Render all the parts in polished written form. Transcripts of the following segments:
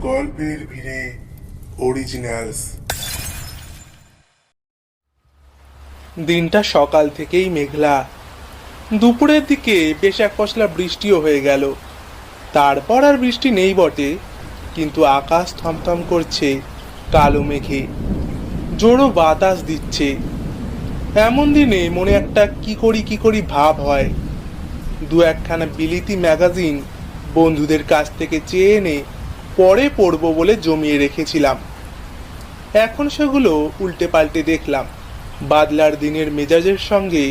গল্পের ভিড়ে অরিজিনালস। দিনটা সকাল থেকেই মেঘলা। দুপুরের দিকে বেশ এক পশলা বৃষ্টিও হয়ে গেল। তারপর আর বৃষ্টি নেই বটে, কিন্তু আকাশ থমথম করছে কালো মেঘে, জোরো বাতাস দিচ্ছে। এমন দিনে মনে একটা কি করি ভাব হয়। দু একখানা বিলিতি ম্যাগাজিন বন্ধুদের কাছ থেকে চেয়ে এনে পরে পড়বো বলে জমিয়ে রেখেছিলাম। এখন সেগুলো উল্টে পাল্টে দেখলাম, বাদলার দিনের মেজাজের সঙ্গে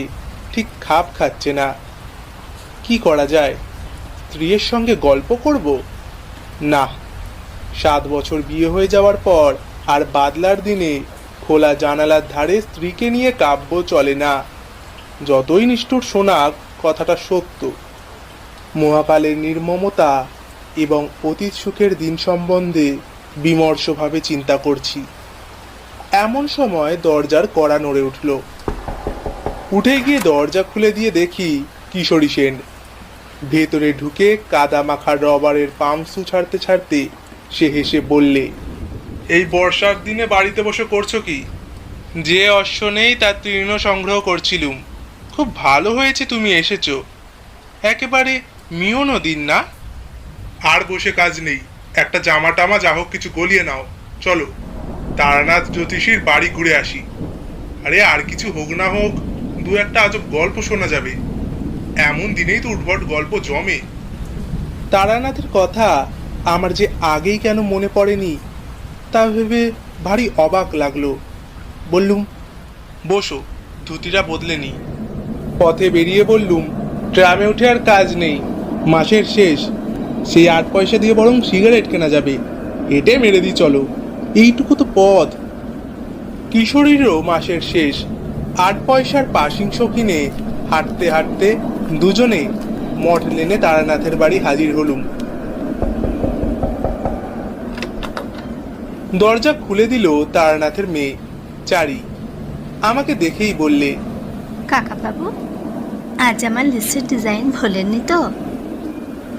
ঠিক খাপ খাচ্ছে না। কি করা যায়? স্ত্রীর সঙ্গে গল্প করব? না, 7 বছর বিয়ে হয়ে যাওয়ার পর আর বাদলার দিনে খোলা জানালার ধারে স্ত্রীকে নিয়ে কাব্য চলে না। যতই নিষ্ঠুর শোনাক, কথাটা সত্য। মহাকালের নির্মমতা এবং অতীত সুখের দিন সম্বন্ধে বিমর্ষভাবে চিন্তা করছি। এমন সময় দরজার কড়া নড়ে উঠল। উঠে গিয়ে দরজা খুলে দিয়ে দেখি কিশোরী সেন। ভেতরে ঢুকে কাদা মাখা রবারের পাম্পসু ছাড়তে ছাড়তে সে হেসে বললে, এই বর্ষার দিনে বাড়িতে বসে করছো কি? যে অশ্ব নেই তার তৃণ সংগ্রহ করছিলুম। খুব ভালো হয়েছে তুমি এসেছো। একেবারে মিওনো দিন না? আর বসে কাজ নেই, একটা জামা টামা যা হোক কিছু গলিয়ে নাও, চলো তারানাথ জ্যোতিষীর বাড়ি ঘুরে আসি। আরে আর কিছু হোক না হোক, দু একটা আজব গল্প শোনা যাবে। এমন দিনেই তো উদ্ভট গল্প জমে। তারানাথের কথা আমার যে আগেই কেন মনে পড়েনি তা ভেবে ভারী অবাক লাগলো। বললুম, বসো, ধুতিটা বদলে নি। পথে বেরিয়ে বললুম, ট্রামে উঠে আর কাজ নেই, মাসের শেষ, সেই 8 পয়সা দিয়ে বরং সিগারেট কেনা যাবে। হেঁটে মেরে দিই চলো, এইটুকু তো পথ। কিশোরীরও মাসের শেষ। 8 পয়সার পাসিংস কিনে হাঁটতে হাঁটতে দুজনে মঠ লেনে তারানাথের বাড়ি হাজির হলুম। দরজা খুলে দিল তারানাথের মেয়ে চারি। আমাকে দেখেই বললে, কাকা বাবু, আজ আমার লিস্টের ডিজাইন ভোলেননি তো?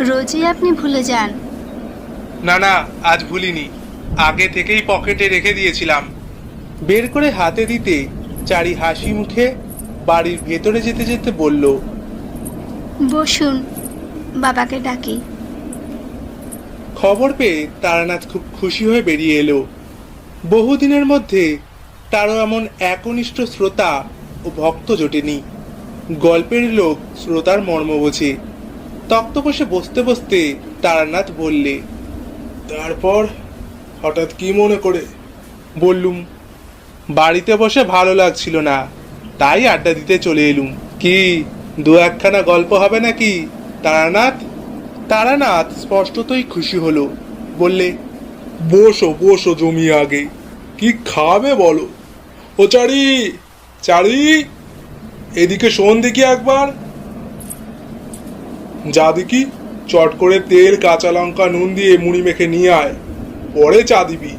রোজই আপনি ভুলে যান। না না, আজ ভুলিনি, আগে থেকেই পকেটে রেখে দিয়েছিলাম। বের করে হাতে দিতে চারি হাসি মুখে বাড়ির ভেতরে যেতে যেতে বলল, বসুন, বাবাকে ডাকি। খবর পেয়ে তারানাথ খুব খুশি হয়ে বেরিয়ে এলো। বহুদিনের মধ্যে তারও এমন একনিষ্ঠ শ্রোতা ও ভক্ত জোটেনি। গল্পের লোক শ্রোতার মর্ম বোঝে। তক্তপোষে বসতে বসতে তারানাথ বললে, তারপর হঠাৎ কি মনে করে? বললুম, বাড়িতে বসে ভালো লাগছিল না, তাই আড্ডা দিতে চলে এলুম। কি দু একখানা গল্প হবে নাকি তারানাথ? তারানাথ স্পষ্টতই খুশি হলো। বললে, বসো বসো জমি আগে, কি খাবে বলো? ও চারি, চারি, এদিকে শোন দেখি একবার। যা দেখি, চট করে তেল কাঁচা লঙ্কা নুন দিয়ে মুড়ি মেখে নিয়ে আয়, পরে চা দিবি।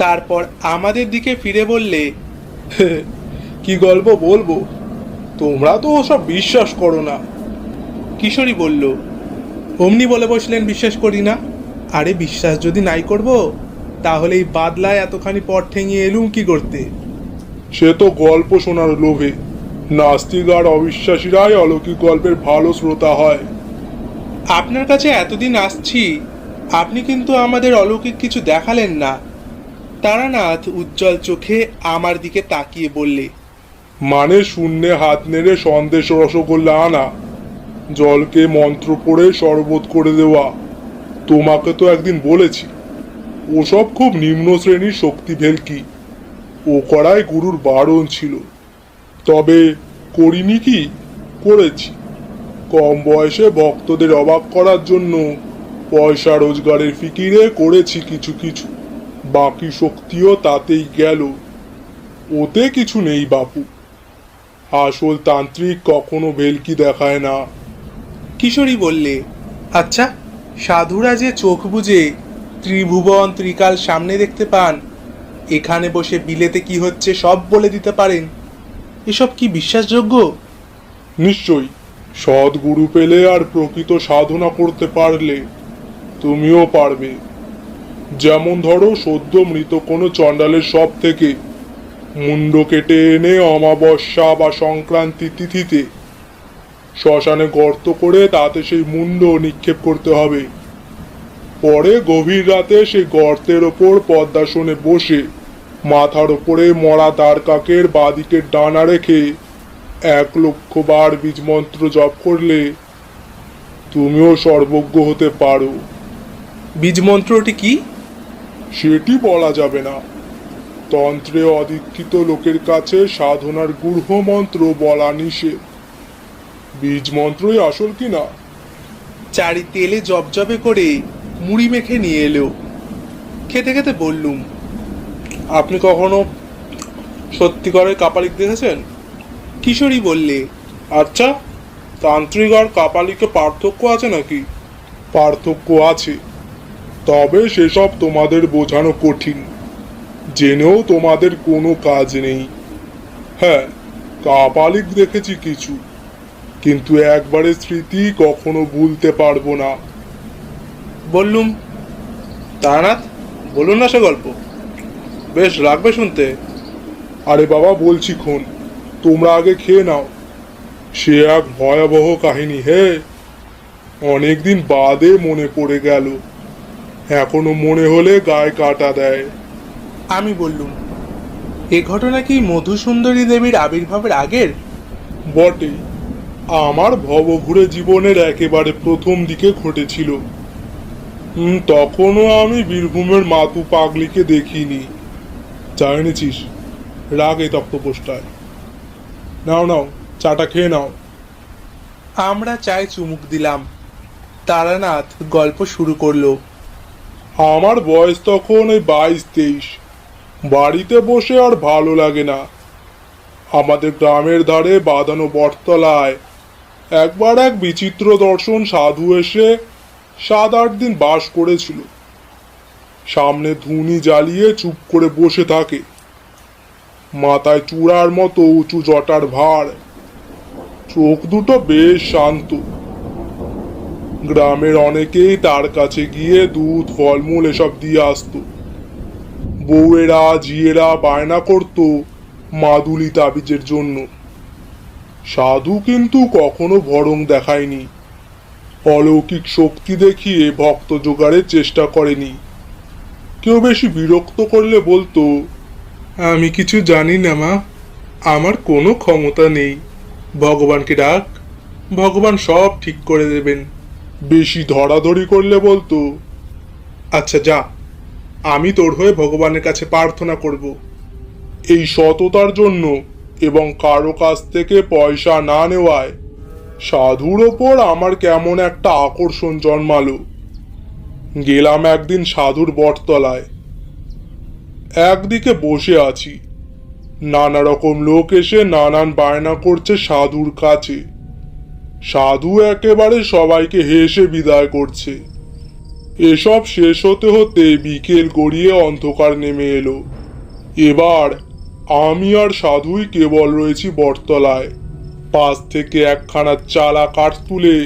তারপর আমাদের দিকে ফিরে বললে, কি গল্প বলবো, তোমরা তো ওসব বিশ্বাস করো না। কিশোরী বলল, অমনি বলে বসলেন বিশ্বাস করি না? আরে বিশ্বাস যদি নাই করব, তাহলে এই বাদলায় এতখানি পথ ঠেঙিয়ে এলুম কি করতে? সে তো গল্প শোনার লোভে। নাস্তিক আর অবিশ্বাসীরাই অলৌকিক গল্পের ভালো শ্রোতা হয়। আপনার কাছে এতদিন আসছি, আপনি কিন্তু আমাদের অলৌকিক কিছু দেখালেন না। তারানাথ উজ্জ্বল চোখে আমার দিকে তাকিয়ে বললে, মানে শূন্যে হাত নেড়ে সন্দেশ রসগোল্লা আনা, জলকে মন্ত্র পড়ে শরবত করে দেওয়া। তোমাকে তো একদিন বলেছি, ওসব খুব নিম্ন শ্রেণীর শক্তি ভেলকি, ও করাই গুরুর বারণ ছিল। তবে করিনি কি, করেছি। কম বয়সে ভক্তদের অবাক করার জন্য পয়সা রোজগারের ফিকিরে করেছি কিছু কিছু, বাকি শক্তিও তাতেই গেল। ওতে কিছু নেই বাপু, আসল তান্ত্রিক কখনো ভেলকি দেখায় না। কিশোরী বললে, আচ্ছা, সাধুরা যে চোখ বুজে ত্রিভুবন ত্রিকাল সামনে দেখতে পান, এখানে বসে বিলেতে কি হচ্ছে সব বলে দিতে পারেন, এসব কি বিশ্বাসযোগ্য? নিশ্চয়ই, সদ্গুরু পেলে আর প্রকৃত সাধনা করতে পারলে তুমিও পারবে। যেমন ধরো, সদ্য মৃত কোনো চণ্ডালের সব থেকে মুন্ড কেটে এনে অমাবস্যা বা সংক্রান্তি তিথিতে শ্মশানে গর্ত করে তাতে সেই মুন্ড নিক্ষেপ করতে হবে। পরে গভীর রাতে সেই গর্তের ওপর পদ্মাসনে বসে মাথার ওপরে মরা দ্বারকাকের বাঁদিকের ডানা রেখে 1,00,000 বার বীজমন্ত্র জপ করলে তুমিও সর্বজ্ঞ হতে পারো। বীজ মন্ত্রটি কি? সেটি বলা যাবে না। তন্ত্রে অদীক্ষিত লোকের কাছে সাধনার গূঢ় মন্ত্র বলা নিষেধ। বীজ মন্ত্রই আসল কি না? চারি তেলে জবজবে করে মুড়ি মেখে নিয়ে এলো। খেতে খেতে বললুম, আপনি কখনো সত্যিকারের কাপালিক দেখেছেন? কিশোরী বললে, আচ্ছা, তান্ত্রিক আর কাপালিকে পার্থক্য আছে নাকি? পার্থক্য আছে, তবে সেসব তোমাদের বোঝানো কঠিন। জেনেও তোমাদের কোনো কাজ নেই। হ্যাঁ, কাপালিক দেখেছি কিছু, কিন্তু একবারে স্মৃতি কখনো ভুলতে পারবো না। বললুম, তারানাথ, বলুন না সে গল্প, বেশ লাগবে শুনতে। আরে বাবা, বলছি খন, তোমরা আগে খেয়ে নাও। সে এক ভয়াবহ কাহিনী হে, অনেকদিন বাদে মনে পড়ে গেল। এখনো মনে হলে গায়ে কাটা দেয়। আমি বললুম, এ ঘটনা কি মধুসুন্দরী দেবীর আবির্ভাবের আগের? বটে, আমার ভবঘুরে জীবনের একেবারে প্রথম দিকে ঘটেছিল। তখনও আমি বীরভূমের মাতু পাগলিকে দেখিনি। জানিছিস, রাগে তক্তপোষ্টায়। নাও নাও, চাটা খেয়ে নাও। আমরা চায় চুমুক দিলাম। তারানাথ গল্প শুরু করলো। আমার বয়স তখন ওই 22-23। বাড়িতে বসে আর ভালো লাগে না। আমাদের গ্রামের ধারে বাঁধানো বটতলায় একবার এক বিচিত্র দর্শন সাধু এসে 7-8 দিন বাস করেছিল। সামনে ধুনি জ্বালিয়ে চুপ করে বসে থাকে। মাথায় চূড়ার মতো উঁচু জটার ভার, চোখ দুটো বেশ শান্ত। গ্রামের অনেকেই তার কাছে গিয়ে দুধ, ফলমূল এসব দিয়ে আসতো। বউয়েরা, ঝিয়েরা বায়না করত মাদুলি তাবিজের জন্য। সাধু কিন্তু কখনো ভরং দেখায়নি। অলৌকিক শক্তি দেখিয়ে ভক্ত জোগাড়ের চেষ্টা করেনি। কেউ বেশি বিরক্ত করলে বলতো, আমি কিছু জানি না মা, আমার কোনো ক্ষমতা নেই, ভগবানকে ডাক, ভগবান সব ঠিক করে দেবেন। বেশি ধরাধরি করলে বলতো, আচ্ছা যা, আমি তোর হয়ে ভগবানের কাছে প্রার্থনা করব। এই সততার জন্য এবং কারো কাছ থেকে পয়সা না নেওয়ায় সাধুর ওপর আমার কেমন একটা আকর্ষণ জন্মালো। গেলাম একদিন সাধুর বটতলায়। একদিকে বসে আছি, নানা রকম লোক এসে নানান বায়না করছে সাধুর কাছে। সাধু একেবারে সবাইকে হেসে বিদায় করছে। এসব শেষ হতে হতে বিকেল গড়িয়ে অন্ধকার নেমে এলো। এবার আমি আর সাধুই কেবল রয়েছি বটতলায়। পাশ থেকে একখানা চালা কাঠ তুলে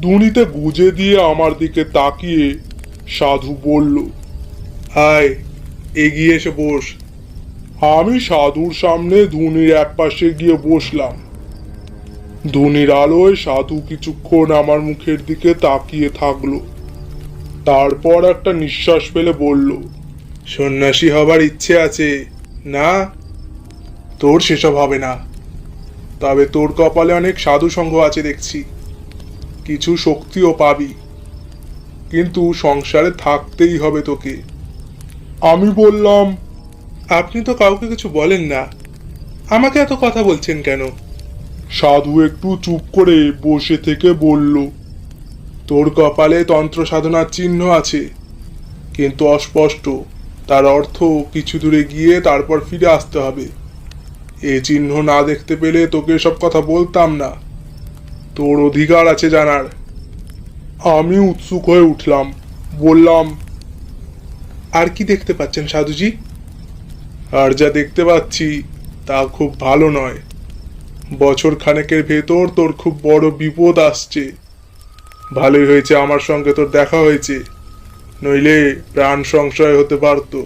ধুনিতে গুজে দিয়ে আমার দিকে তাকিয়ে সাধু বলল, আয়, এগিয়ে এসে বস। আমি সাধুর সামনে ধুনির এক পাশে গিয়ে বসলাম। ধুনির আলোয় সাধু কিছুক্ষণ আমার মুখের দিকে তাকিয়ে থাকলো। তারপর একটা নিঃশ্বাস ফেলে বলল, সন্ন্যাসী হবার ইচ্ছে আছে না? তোর সেসব হবে না, তবে তোর কপালে অনেক সাধু সঙ্গ আছে দেখছি, কিছু শক্তিও পাবি, কিন্তু সংসারে থাকতেই হবে তোকে। আমি বললাম, আপনি তো কাউকে কিছু বলেন না, আমাকে এত কথা বলছেন কেন? সাধু একটু চুপ করে বসে থেকে বলল, তোর কপালে তন্ত্র সাধনার চিহ্ন আছে, কিন্তু অস্পষ্ট। তার অর্থ কিছু দূরে গিয়ে তারপর ফিরে আসতে হবে। এ চিহ্ন না দেখতে পেলে তোকে সব কথা বলতাম না, তোর অধিকার আছে জানার। আমি উৎসুক হয়ে উঠলাম, বললাম, আর কি দেখতে পাচ্ছেন সাধুজি? আর যা দেখতে পাচ্ছি তা খুব ভালো নয়। বছর খানেকের ভেতর তোর খুব বড় বিপদ আসছে। ভালোই হয়েছে আমার সঙ্গে তোর দেখা হয়েছে, নইলে প্রাণ সংশয় হতে পারতো।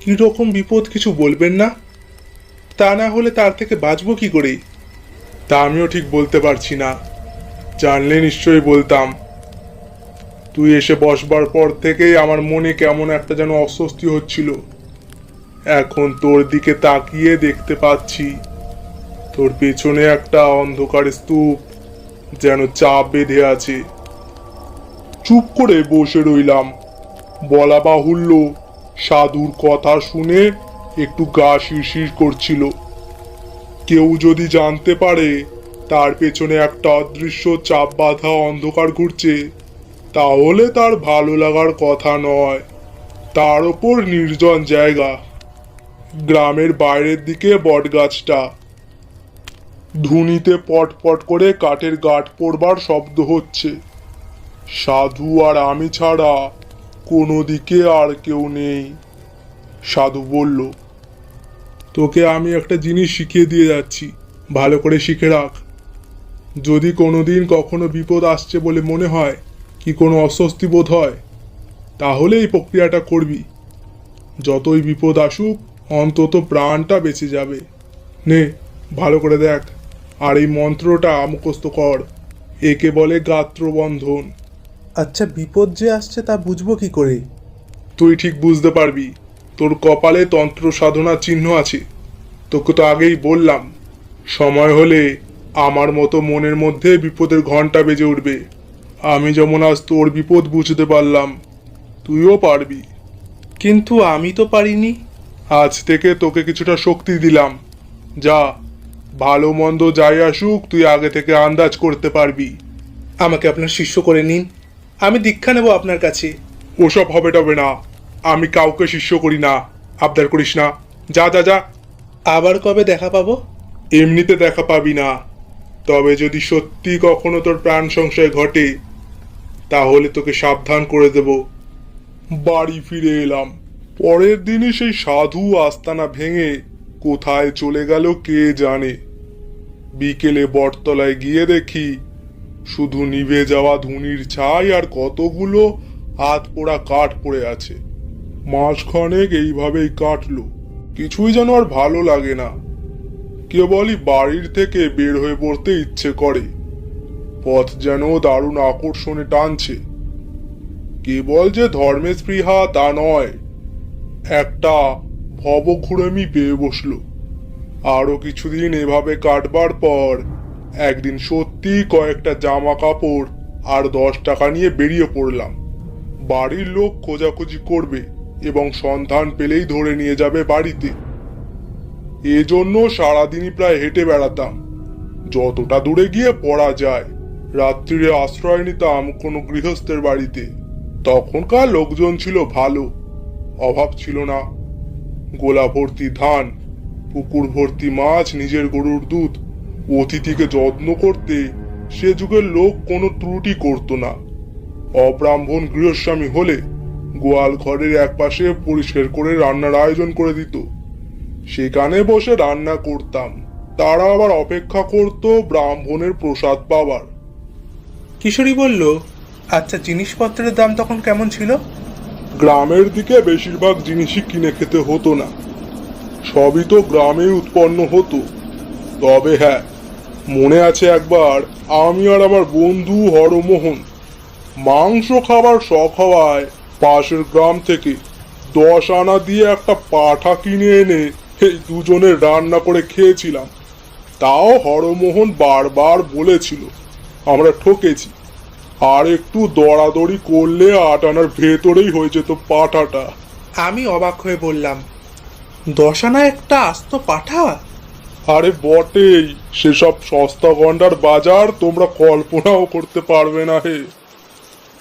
কি রকম বিপদ কিছু বলবেন না? তা না হলে তার থেকে বাঁচবো কি করে? তা আমিও ঠিক বলতে পারছি না, জানলে নিশ্চয়ই বলতাম। তুই এসে বসবার পর থেকেই আমার মনে কেমন একটা যেন অস্বস্তি হচ্ছিল। এখন তোর দিকে তাকিয়ে দেখতে পাচ্ছি তোর পেছনে একটা অন্ধকার স্তূপ যেন চাপ বেঁধে আছে। চুপ করে বসে রইলাম। বলা বাহুল্য, সাধুর কথা শুনে একটু গা শিরশির করছিল। কেউ যদি জানতে পারে তার পেছনে একটা অদৃশ্য চাপ বাঁধা অন্ধকার ঘুরছে, তাহলে তার ভালো লাগার কথা নয়। তার ওপর নির্জন জায়গা, গ্রামের বাইরের দিকে বটগাছটা, ধুনিতে পটপট করে কাঠের গাঁট পড়বার শব্দ হচ্ছে। সাধু আর আমি ছাড়া কোনো দিকে আর কেউ নেই। সাধু বলল, তোকে আমি একটা জিনিস শিখিয়ে দিয়ে যাচ্ছি, ভালো করে শিখে রাখ। যদি কোনোদিন কখনো বিপদ আসছে বলে মনে হয়, কি কোনো অস্বস্তি বোধ হয়, তাহলে এই প্রক্রিয়াটা করবি। যতই বিপদ আসুক অন্তত প্রাণটা বেঁচে যাবে। নে, ভালো করে দেখ, আর এই মন্ত্রটা মুখস্থ কর। একে বলে গাত্রবন্ধন। আচ্ছা, বিপদ যে আসছে তা বুঝবো কি করে? তুই ঠিক বুঝতে পারবি, তোর কপালে তন্ত্র সাধনার চিহ্ন আছে। তোকে তো আগেই বললাম, সময় হলে আমার মতো মনের মধ্যে বিপদের ঘন্টা বেজে উঠবে। আমি যেমন আজ তোর বিপদ বুঝতে পারলাম, তুইও পারবি। কিন্তু আমি তো পারিনি। আজ থেকে তোকে কিছুটা শক্তি দিলাম। যা, ভালো মন্দ যাই আসুক তুই আগে থেকে আন্দাজ করতে পারবি। আমাকে আপনার শিষ্য করে নিন, আমি দীক্ষা নেব আপনার কাছে। ওসব হবে টবে না, আমি কাউকে শিষ্য করি না। আবদার করিস না, যা যা যা। আবার কবে দেখা পাবো? এমনিতে দেখা পাবি না, তবে যদি সত্যি কখনো তোর প্রাণ সংশয় ঘটে, তাহলে তোকে সাবধান করে দেব। বাড়ি ফিরে এলাম। পরের দিনই সেই সাধু আস্তানা ভেঙে কোথায় চলে গেল কে জানে। বিকেলে বটতলায় গিয়ে দেখি শুধু নিভে যাওয়া ধুনির ছাই আর কতগুলো হাত পোড়া কাঠ পড়ে আছে। মাসখানেক এইভাবেই কাটলো, কিছুই যেন আর ভালো লাগে না। কেবলই বাড়ির থেকে বের হয়ে পড়তে ইচ্ছে করে। পথ যেন দারুণ আকর্ষণে টানছে। কেবল যে ধর্মের স্পৃহা তা নয়, একটা ভবঘুরেমি পেয়ে বসলো। আরো কিছুদিন এভাবে কাটবার পর একদিন সত্যি কয়েকটা জামা কাপড় আর 10 টাকা নিয়ে বেরিয়ে পড়লাম। বাড়ির লোক খোঁজাখুঁজি করবে এবং সন্ধান পেলেই ধরে নিয়ে যাবে বাড়িতে। এজন্য সারাদিনই প্রায় হেঁটে বেড়াতাম, যতটা দূরে গিয়ে পড়া যায়। রাত্রিরে আশ্রয় নিতাম কোনো গৃহস্থের বাড়িতে। তখনকার লোকজন ছিল ভালো, অভাব ছিল না। গোলা ভর্তি ধান, পুকুর ভর্তি মাছ, নিজের গরুর দুধ, অতিথিকে যত্ন করতে সে যুগের লোক কোনো ত্রুটি করত না। অব্রাহ্মণ গৃহস্বামী হলে গোয়াল ঘরের একপাশে পরিষ্কার করে রান্নার আয়োজন করে দিত। সেখানে বসে রান্না করতাম, তারা আবার অপেক্ষা করত ব্রাহ্মণের প্রসাদ পাবার। কিশোরী বলল, আচ্ছা, জিনিসপত্রের দাম তখন কেমন ছিল? গ্রামের দিকে বেশিরভাগ জিনিসই কিনে খেতে হতো না, সবই তো গ্রামে উৎপন্ন হতো। তবে হ্যাঁ, মনে আছে একবার আমি আর আমার বন্ধু হরমোহন মাংস খাবার শখ হওয়ায় পাশের গ্রাম থেকে 10 আনা দিয়ে একটা পাঠা কিনে এনে এই দুজনে রান্না করে খেয়েছিলাম। তাও হরমোহন বারবার বলেছিল আমরা ঠকেছি, আর একটু দরাদরি করলে 8 আনার ভেতরেই হয়ে যেত পাঠাটা। আমি অবাক হয়ে বললাম, 10 আনা একটা আস্ত পাঠা? আরে বটেই, সেসব সস্তা গন্ডার বাজার তোমরা কল্পনাও করতে পারবে না হে।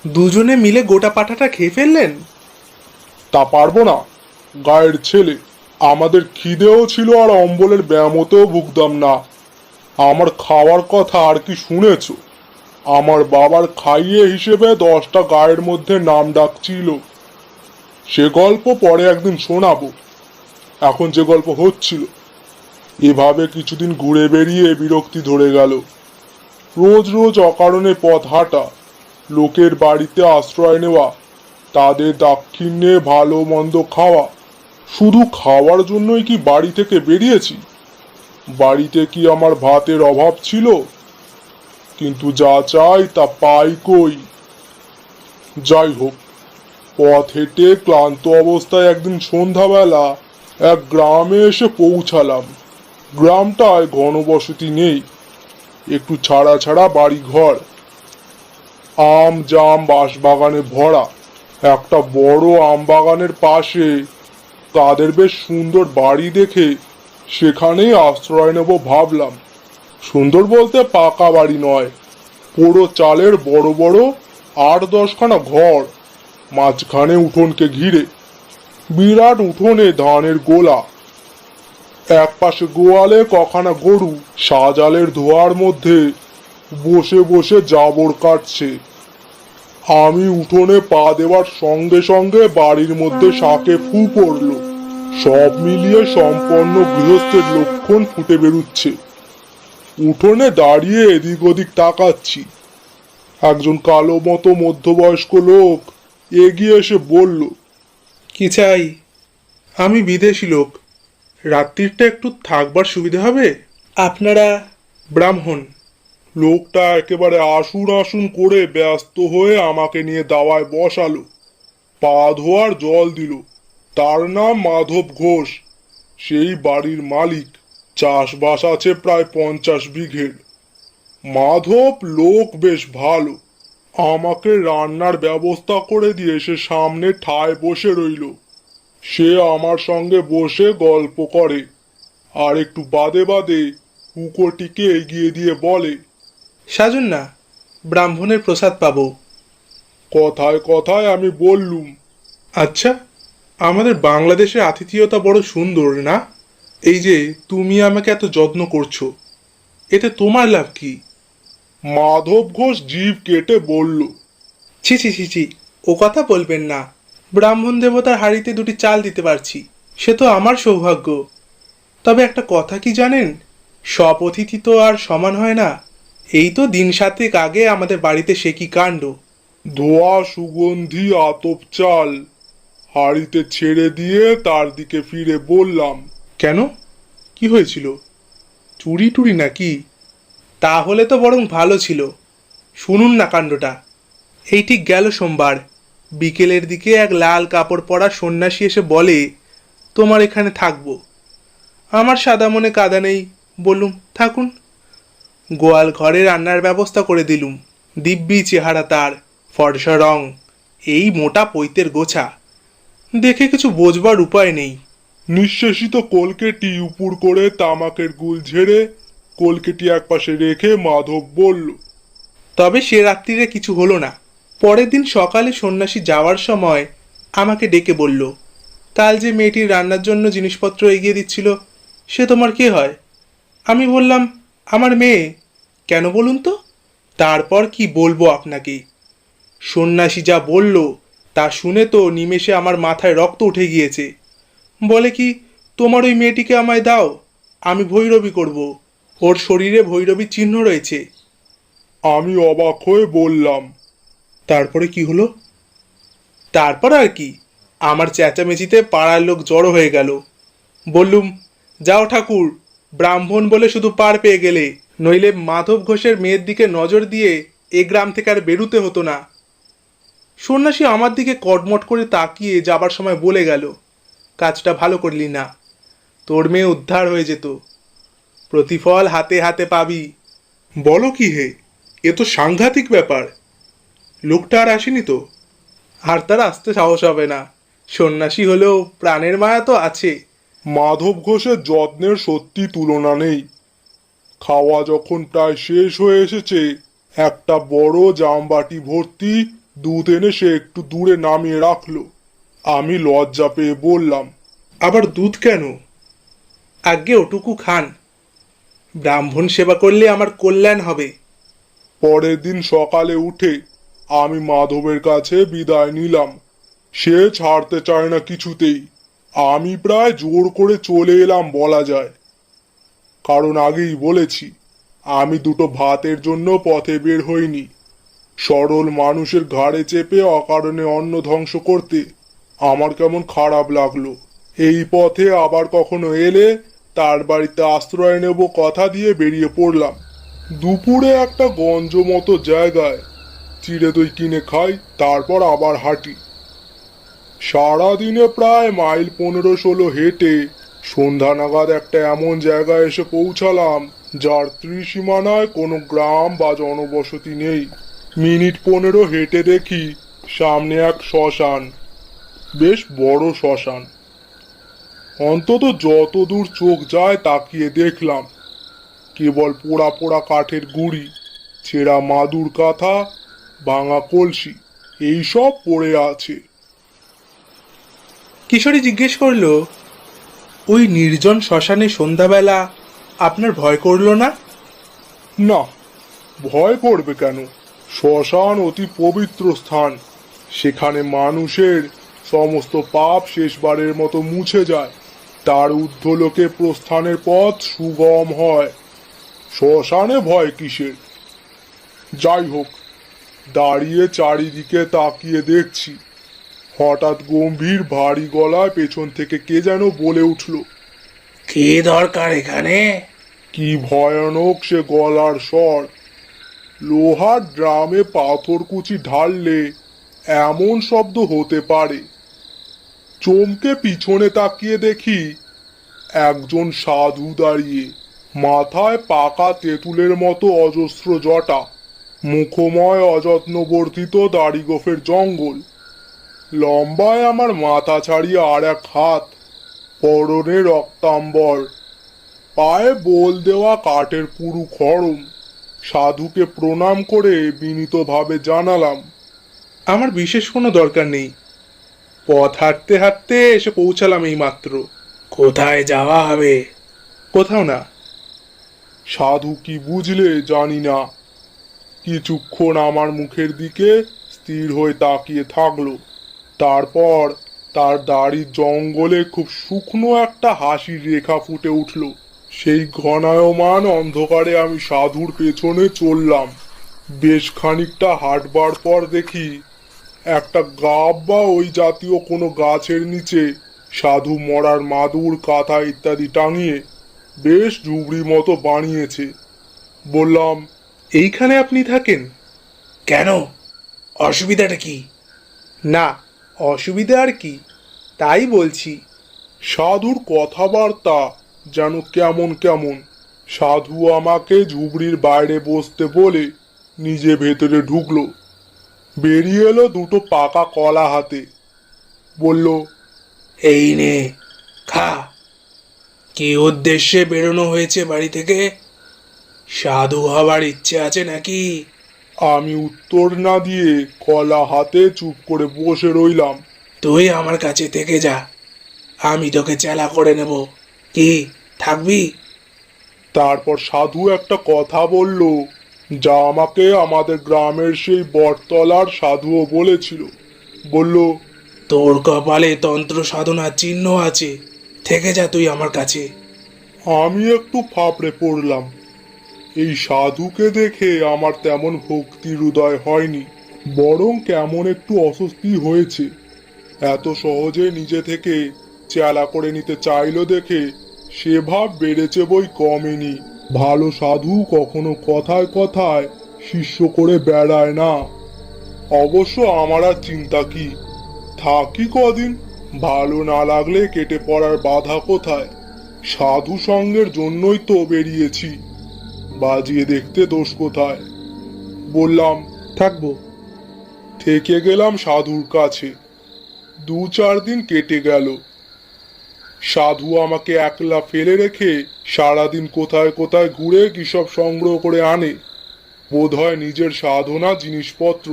দুজনে মিলে গোটা পাঠাটা খেয়ে ফেললেন? তা পারবো না, গায়ের ছেলে। আমাদের খিদেও ছিল আর অম্বলের ব্যামতেও ভুগতাম না। আমার খাওয়ার কথা আর কি শুনেছ? আমার বাবার খাইয়ে হিসেবে 10টা গায়ের মধ্যে নাম ডাকছিল। সে গল্প পরে একদিন শোনাবো। এখন যে গল্প হচ্ছিল, এভাবে কিছুদিন ঘুরে বেরিয়ে বিরক্তি ধরে গেল। রোজ রোজ অকারণে পথ হাঁটা, লোকের বাড়িতে আশ্রয় নেওয়া, তাদের দাক্ষিণ্যে ভালো মন্দ খাওয়া। শুধু খাওয়ার জন্যই কি বাড়ি থেকে বেরিয়েছি? বাড়িতে কি আমার ভাতের অভাব ছিল? কিন্তু যা চাই তা পাই কই। যাই হোক, পথ হেঁটে ক্লান্ত অবস্থায় একদিন সন্ধ্যাবেলা এক গ্রামে এসে পৌঁছালাম। গ্রামটায় ঘনবসতি নেই, একটু ছাড়া ছাড়া বাড়ি ঘর, আম জাম বাঁশবাগানে ভরা। একটা বড় আম বাগানের পাশে তাদের বেশ সুন্দর বাড়ি দেখে সেখানেই আশ্রয় নেব ভাবলাম। সুন্দর বলতে পাকা বাড়ি নয়, পুরো চালের বড় বড় 8-10খানা ঘর, মাঝখানে উঠোনকে ঘিরে। বিরাট উঠোনে ধানের গোলা, এক পাশে গোয়ালে কখানা গরু সাজালের ধোয়ার মধ্যে বসে বসে জাবর কাটছে। আমি উঠোনে পা দেওয়ার সঙ্গে সঙ্গে বাড়ির মধ্যে শাকে ফু পড়ল। সব মিলিয়ে সম্পন্ন গৃহস্থের লক্ষণ ফুটে বেরুচ্ছে। উঠোনে দাঁড়িয়ে এদিক ওদিক তাকাচ্ছি। একজন কালো মতো মধ্যবয়স্ক লোক এগিয়ে এসে বলল, কি চাই? আমি বিদেশি লোক, রাত্রিটা একটু থাকবার সুবিধা হবে? আপনারা ব্রাহ্মণ? লোকটা একেবারে আসুন আসুন করে ব্যস্ত হয়ে আমাকে নিয়ে দাওয়ায় বসালো, পা ধোয়ার জল দিল। তার নাম মাধব ঘোষ, সেই বাড়ির মালিক। চাষবাস আছে প্রায় 50 বিঘের। মাধব লোক বেশ ভালো, আমাকে রান্নার ব্যবস্থা করে দিয়ে সে সামনে ঠায় বসে রইল। সে আমার সঙ্গে বসে গল্প করে, আর একটু বাদে বাদে হুকোটিকে এগিয়ে দিয়ে বলে, সাজুন না, ব্রাহ্মণের প্রসাদ পাবো। কথায় কথায় আমি বললুম, আচ্ছা, আমাদের বাংলাদেশে আতিথেয়তা বড় সুন্দর না? এই যে তুমি আমাকে এত যত্ন করছো, এতে তোমার লাভ কি? মাধব ঘোষ জিভ কেটে বলল, ছি ছি ছি ছি, ও কথা বলবেন না। ব্রাহ্মণ দেবতার হাঁড়িতে 2টি চাল দিতে পারছি, সে তো আমার সৌভাগ্য। তবে একটা কথা কি জানেন, সব অতিথি তো আর সমান হয় না। এই তো দিন 7 আগে আমাদের বাড়িতে সে কি কাণ্ড! ধোয়া সুগন্ধি আতপ চাল হাঁড়িতে ছেড়ে দিয়ে তার দিকে ফিরে বললাম, কেন, কি হয়েছিল? চুরি টুরি নাকি? তাহলে তো বরং ভালো ছিল। শুনুন না কাণ্ডটা। এই ঠিক গেল সোমবার বিকেলের দিকে এক লাল কাপড় পরা সন্ন্যাসী এসে বলে, তোমার এখানে থাকবো। আমার সাদা মনে কাদা নেই, বললুম থাকুন। গোয়াল ঘরে রান্নার ব্যবস্থা করে দিলুম। দিব্যি চেহারা তার, ফর্সা রং, এই মোটা পৈতের গোছা। দেখে কিছু বোঝবার উপায় নেই। নিঃশেষিত কলকেটি উপুর করে তামাকের গুল ঝেড়ে কলকেটি একপাশে রেখে মাধব বলল, তবে সে রাত্রিরে কিছু হলো না। পরের দিন সকালে সন্ন্যাসী যাওয়ার সময় আমাকে ডেকে বলল, কাল যে মেয়েটির রান্নার জন্য জিনিসপত্র এগিয়ে দিচ্ছিল, সে তোমার কে হয়? আমি বললাম, আমার মেয়ে। কেন বলুন তো? তারপর কি বলবো আপনাকে। সন্ন্যাসী যা বলল তা শুনে তো নিমেষে আমার মাথায় রক্ত উঠে গিয়েছে। বলে কি, তোমার ওই মেয়েটিকে আমায় দাও, আমি ভৈরবী করব। ওর শরীরে ভৈরবীর চিহ্ন রয়েছে। আমি অবাক হয়ে বললাম, তারপরে কি হলো? তারপর আর কি, আমার চেঁচামেচিতে পাড়ার লোক জড়ো হয়ে গেল। বললুম, যাও ঠাকুর, ব্রাহ্মণ বলে শুধু পার পেয়ে গেলে, নইলে মাধব ঘোষের মেয়ের দিকে নজর দিয়ে এ গ্রাম থেকে আর বেরুতে হতো না। সন্ন্যাসী আমার দিকে কটমট করে তাকিয়ে যাবার সময় বলে গেল, কাজটা ভালো করলি না, তোর মেয়ে উদ্ধার হয়ে যেত। প্রতিফল হাতে হাতে পাবি। বলো কি হে, এ তো সাংঘাতিক ব্যাপার। লোকটা আর আসেনি তো? আর তার আসতে সাহস হবে না। সন্ন্যাসী হলেও প্রাণের মায়া তো আছে। মাধব ঘোষের যত্নের সত্যি তুলনা নেই। খাওয়া যখন প্রায় শেষ হয়ে এসেছে, একটা বড় জামবাটি ভর্তি দুধ এনে সে একটু দূরে নামিয়ে রাখলো। আমি লজ্জা পেয়ে বললাম, আবার দুধ কেন? আগে ওটুকু খান, ব্রাহ্মণ সেবা করলে আমার কল্যাণ হবে। পরের দিন সকালে উঠে আমি মাধবের কাছে বিদায় নিলাম। সে ছাড়তে চায় না কিছুতেই। আমি প্রায় জোর করে চলে এলাম বলা যায়। কারণ আগেই বলেছি, আমি দুটো ভাতের জন্য পথে বের হইনি। সরল মানুষের ঘাড়ে চেপে অকারণে অন্ন ধ্বংস করতে আমার কেমন খারাপ লাগলো। এই পথে আবার কখনো এলে তার বাড়িতে আশ্রয় নেব কথা দিয়ে বেরিয়ে পড়লাম। দুপুরে একটা গঞ্জ মতো জায়গায় চিড়ে দই কিনে খাই, তারপর আবার হাঁটি। সারাদিনে প্রায় মাইল 15-16 হেঁটে সন্ধ্যা নাগাদ একটা এমন জায়গায় এসে পৌঁছালাম যার ত্রিসীমানায় কোনো গ্রাম বা জনবসতি নেই। মিনিট 15 হেঁটে দেখি সামনে এক শ্মশান, বেশ বড় শ্মশান। অন্তত যত দূর চোখ যায় তাকিয়ে দেখলাম কেবল পোড়া পোড়া কাঠের গুঁড়ি, ছেঁড়া মাদুর কাঁথা, ভাঙা কলসি এইসব পড়ে আছে। কিশোরী জিজ্ঞেস করলো, ওই নির্জন শ্মশানে সন্ধ্যাবেলা আপনার ভয় করলো না? না, ভয় করবে কেন? শ্মশান অতি পবিত্র স্থান। সেখানে মানুষের সমস্ত পাপ শেষবারের মতো মুছে যায়, তার ঊর্ধ্বলোকে প্রস্থানের পথ সুগম হয়। শ্মশানে ভয় কিসের? যাই হোক, দাঁড়িয়ে চারিদিকে তাকিয়ে দেখছি, হঠাৎ গম্ভীর ভারী গলায় পেছন থেকে কে যেন বলে উঠল, কে দরকার এখানে? কি ভয়ানক সে গলার স্বর! লোহার ড্রামে পাথরকুচি ঢাললে এমন শব্দ হতে পারে? চমকে পিছনে তাকিয়ে দেখি একজন সাধু দাঁড়িয়ে, মাথায় পাকা তেঁতুলের মতো অজস্র জটা, মুখময় অযত্নবর্ধিত দাড়ি গোফের জঙ্গল, লম্বায় আমার মাথা ছাড়িয়ে আর এক হাত, পরনে রক্তাম্বর, পায়ে বোল দেওয়া কাঠের পুরু খড়ম। সাধুকে প্রণাম করে বিনীতভাবে জানালাম, আমার বিশেষ কোনো দরকার নেই, পথ হাঁটতে হাঁটতে এসে পৌঁছালাম এই মাত্র। কোথায় যাওয়া হবে? কোথাও না। সাধু কি বুঝলে জানি না, কিছুক্ষণ আমার মুখের দিকে স্থির হয়ে তাকিয়ে থাকলো। তারপর তার দাড়ির জঙ্গলে খুব শুকনো একটা হাসির রেখা ফুটে উঠল। সেই ঘনায়মান অন্ধকারে আমি সাধুর পেছনে চললাম। বেশ খানিকটা হাঁটবার পর দেখি একটা গাব বা ওই জাতীয় কোনো গাছের নিচে সাধু মরার মাদুর, কাঁথা ইত্যাদি টাঙিয়ে বেশ ঝুবড়ি মতো বানিয়েছে। বললাম, এইখানে আপনি থাকেন? কেন, অসুবিধাটা কি? না, অসুবিধা আর কি, তাই বলছি। সাধুর কথাবার্তা যেন কেমন কেমন। সাধু আমাকে ঝুবড়ির বাইরে বসতে বলে নিজে ভেতরে ঢুকলো। বেরিয়ে এলো দুটো পাকা কলা হাতে। বলল, এই নে, খা। কি উদ্দেশ্যে বেরোনো হয়েছে বাড়ি থেকে? সাধু হবার ইচ্ছে আছে নাকি? আমি উত্তর না দিয়ে কলা হাতে চুপ করে বসে রইলাম। তুই আমার কাছে থেকে যা, আমি তোকে চেলা করে নেব। কি, থাকবি? তারপর সাধু একটা কথা বলল, যা আমাকে আমাদের গ্রামের সেই বটতলার সাধুও বলেছিল। বলল, তোর কপালে তন্ত্র সাধনার চিহ্ন আছে, থেকে যা তুই আমার কাছে। আমি একটু ফাপড়ে পড়লাম। এই সাধুকে দেখে আমার তেমন ভক্তির হৃদয় হয়নি, বরং কেমন একটু অস্বস্তি হয়েছে। এত সহজে নিজে থেকে চেলা করে নিতে চাইলো দেখে সে ভাব বেড়েছে বই কমেনি। ভালো সাধু কখনো কথায় কথায় শিষ্য করে বেড়ায় না। অবশ্য আমার আর চিন্তা কি, থাকি কদিন, ভালো না লাগলে কেটে পড়ার বাধা কোথায়? সাধু সঙ্গের জন্যই তো বেরিয়েছি, বাজিয়ে দেখতে দোষ কোথায়? বললাম, থাকবো। থেকে গেলাম সাধুর কাছে। 2-4 দিন কেটে গেল। সাধু আমাকে একলা ফেলে রেখে সারাদিন কোথায় কোথায় ঘুরে কি সব সংগ্রহ করে আনে, বোধহয় নিজের সাধনা জিনিসপত্র।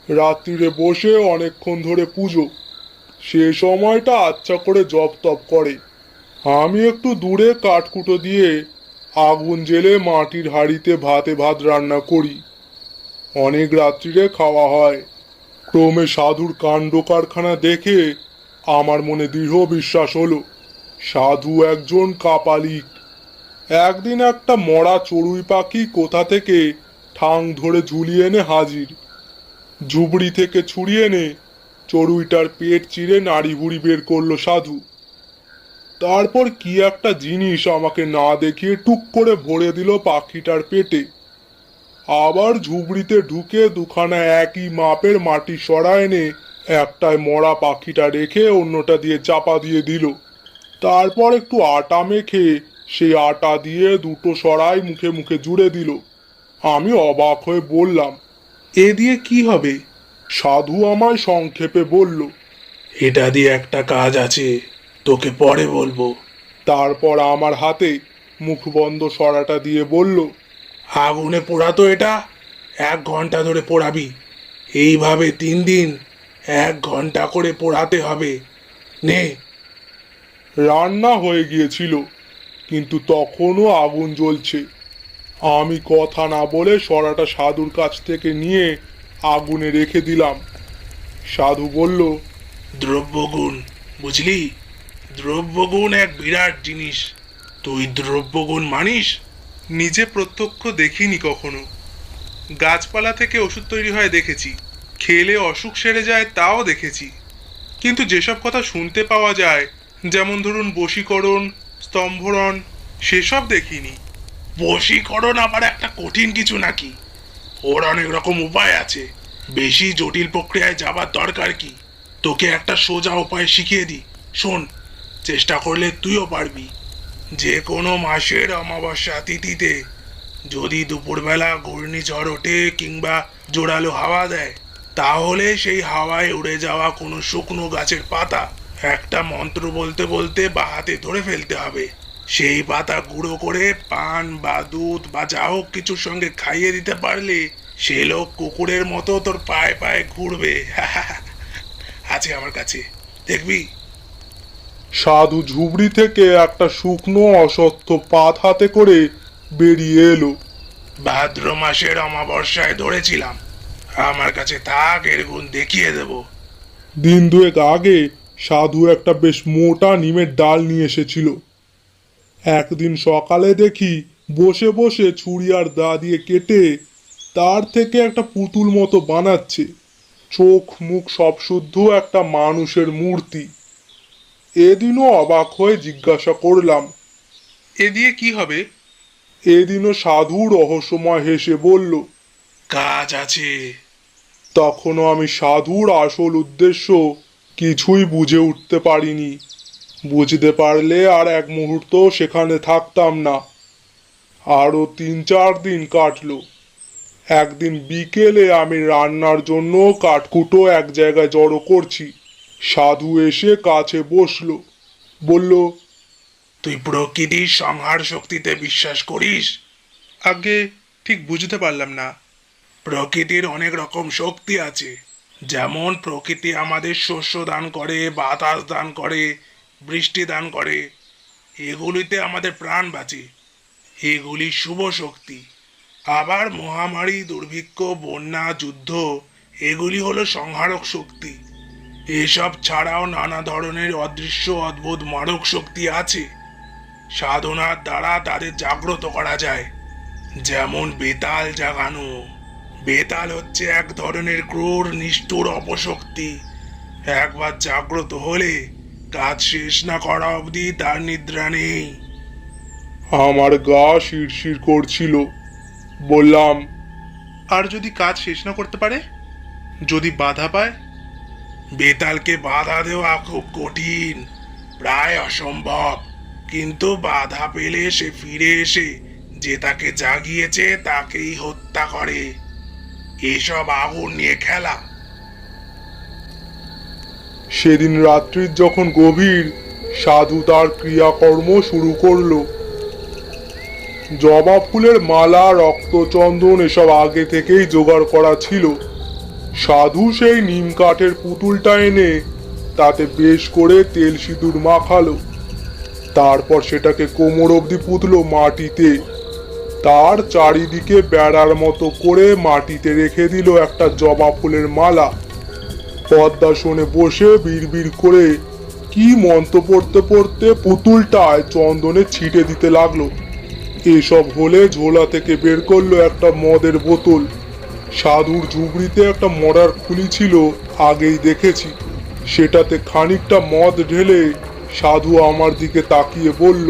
রাত্রিরে বসে অনেকক্ষণ ধরে পুজো, সে সময়টা আচ্ছা করে জপ তপ করে। আমি একটু দূরে কাঠকুটো দিয়ে আগুন জেলে মাটির হাঁড়িতে ভাত রান্না করি। অনেক রাত্রিরে খাওয়া হয়। ক্রমে সাধুর কাণ্ড কারখানা দেখে আমার মনে দৃঢ় বিশ্বাস হলো সাধু একজন কাপালিক। একদিন একটা মরা চড়ুই পাখি কোথা থেকে ঠাং ধরে ঝুলিয়ে এনে হাজির। ঝুবড়ি থেকে ছুরি এনে চড়ুইটার পেট চিরে নাড়ি ভুড়ি বের করলো সাধু। তারপর কি একটা জিনিস আমাকে না দেখিয়ে টুক করে ভরে দিল পাখিটার পেটে। আবার ঝুবড়িতে ঢুকে দুখানা একই মাপের মাটি সরা এনে একটায় মরা পাখিটা রেখে অন্যটা দিয়ে চাপা দিয়ে দিল। তারপর একটু আটা মেখে সেই আটা দিয়ে দুটো সরাই মুখে মুখে জুড়ে দিল। আমি অবাক হয়ে বললাম, এ দিয়ে কি হবে? সাধু আমায় সংক্ষেপে বলল, এটা দিয়ে একটা কাজ আছে, তোকে পরে বলবো। তারপর আমার হাতে মুখবন্ধ সরাটা দিয়ে বলল, আগুনে পোড়াতো এটা, 1 ঘন্টা ধরে পোড়াবি। এইভাবে 3 দিন 1 ঘন্টা করে পোড়াতে হবে। নে। রান্না হয়ে গিয়েছিল, কিন্তু তখনও আগুন জ্বলছে। আমি কথা না বলে সরাটা সাধুর কাছ থেকে নিয়ে আগুনে রেখে দিলাম। সাধু বলল, দ্রব্যগুণ, বুঝলি? দ্রব্যগুণ এক বিরাট জিনিস। তুই দ্রব্যগুণ মানিস? নিজে প্রত্যক্ষ দেখিনি কখনো। গাছপালা থেকে ওষুধ তৈরি হয় দেখেছি, খেলে অসুখ সেরে যায় তাও দেখেছি, কিন্তু যেসব কথা শুনতে পাওয়া যায়, যেমন ধরুন বশীকরণ, স্তম্ভরণ, সেসব দেখিনি। বশীকরণ আবার একটা কঠিন কিছু নাকি? ওর অনেক রকম উপায় আছে। বেশি জটিল প্রক্রিয়ায় যাবার দরকার কি? তোকে একটা সোজা উপায় শিখিয়ে দিই, শোন। চেষ্টা করলে তুইও পারবি। যে কোনো মাসের অমাবস্যা তিথিতে যদি দুপুরবেলা ঘূর্ণিঝড় ওঠে কিংবা জোরালো হাওয়া দেয়, তাহলে সেই হাওয়ায় উড়ে যাওয়া কোনো শুকনো গাছের পাতা একটা মন্ত্র বলতে বলতে বা হাতে ধরে ফেলতে হবে। সেই পাতা গুঁড়ো করে পান বা দুধ বা যা হোক কিছুর সঙ্গে খাইয়ে দিতে পারলে সে লোক কুকুরের মতো তোর পায়ে পায়ে ঘুরবে। আছে আমার কাছে, দেখবি। সাধু ঝুবড়ি থেকে একটা শুকনো অসত্য পাত হাতে করে বেরিয়ে এলো। ভাদ্র মাসের অমাবস্যায় ধরেছিলাম, আমার কাছে থাক, এর গুণ দেখিয়ে দেব। দিন দুয়েক আগে সাধু একটা বেশ মোটা নিমের ডাল নিয়ে এসেছিল। একদিন সকালে দেখি বসে বসে ছুরি আর দা দিয়ে কেটে তার থেকে একটা পুতুল মতো বানাচ্ছে। চোখ মুখ সব শুদ্ধ একটা মানুষের মূর্তি। এদিনও অবাক হয়ে জিজ্ঞাসা করলাম, এ দিয়ে কি হবে? এদিনও সাধু রহস্যময় হেসে বলল, কাজ আছে। তখনও আমি সাধুর আসল উদ্দেশ্য কিছুই বুঝে উঠতে পারিনি। বুঝতে পারলে আর এক মুহূর্ত সেখানে থাকতাম না। আরও 3-4 দিন কাটলো। একদিন বিকেলে আমি রান্নার জন্য কাঠকুটো এক জায়গায় জড়ো করছি। সাধু এসে কাছে বসলো, বলল, তুই প্রকৃতির সংহার শক্তিতে বিশ্বাস করিস? আগে ঠিক বুঝতে পারলাম না। প্রকৃতির অনেক রকম শক্তি আছে। যেমন প্রকৃতি আমাদের শস্য দান করে, বাতাস দান করে, বৃষ্টি দান করে। এগুলিতে আমাদের প্রাণ বাঁচে, এগুলি শুভ শক্তি। আবার মহামারী, দুর্ভিক্ষ, বন্যা, যুদ্ধ, এগুলি হলো সংহারক শক্তি। এসব ছাড়াও নানা ধরনের অদৃশ্য অদ্ভুত মারক শক্তি আছে। সাধনার দ্বারা তাদের জাগ্রত করা যায়। যেমন বেতাল জাগানো। বেতাল হচ্ছে এক ধরনের ক্রূর নিষ্ঠুর অপশক্তি। একবার জাগ্রত হলে কাজ শেষ না করা অবধি তার নিদ্রা নেই। আমার গা শিরশির করছিল। বললাম, আর যদি কাজ শেষ না করতে পারে, যদি বাধা পায়? বেতালকে বাধা দেওয়া খুব কঠিন, প্রায় অসম্ভব। কিন্তু বাধা পেলে সে ফিরে এসে যে তাকে জাগিয়েছে তাকেই হত্যা করে। এসব আগুন নিয়ে খেলা। সেদিন রাত্রির যখন গভীর, সাধু তার ক্রিয়াকর্ম শুরু করলো। জবা ফুলের মালা, রক্তচন্দন এসব আগে থেকেই জোগাড় করা ছিল। সাধু সেই নিম কাঠের পুতুলটা এনে তাতে বেশ করে তেল সিঁদুর মাখালো। তারপর সেটাকে কোমর অবধি পুঁতলো মাটিতে। তার চারিদিকে বেড়ার মতো করে মাটিতে রেখে দিল একটা জবা ফুলের মালা। পদ্মাসনে বসে বিড়বিড় করে কি মন্ত্র পড়তে পড়তে পুতুলটায় চন্দনে ছিটে দিতে লাগলো। এসব হলে ঝোলা থেকে বের করলো একটা মদের বোতল। সাধুর ঝুবড়িতে একটা মরার খুলি ছিল, আগেই দেখেছি। সেটাতে খানিকটা মদ ঢেলে সাধু আমার দিকে তাকিয়ে বলল,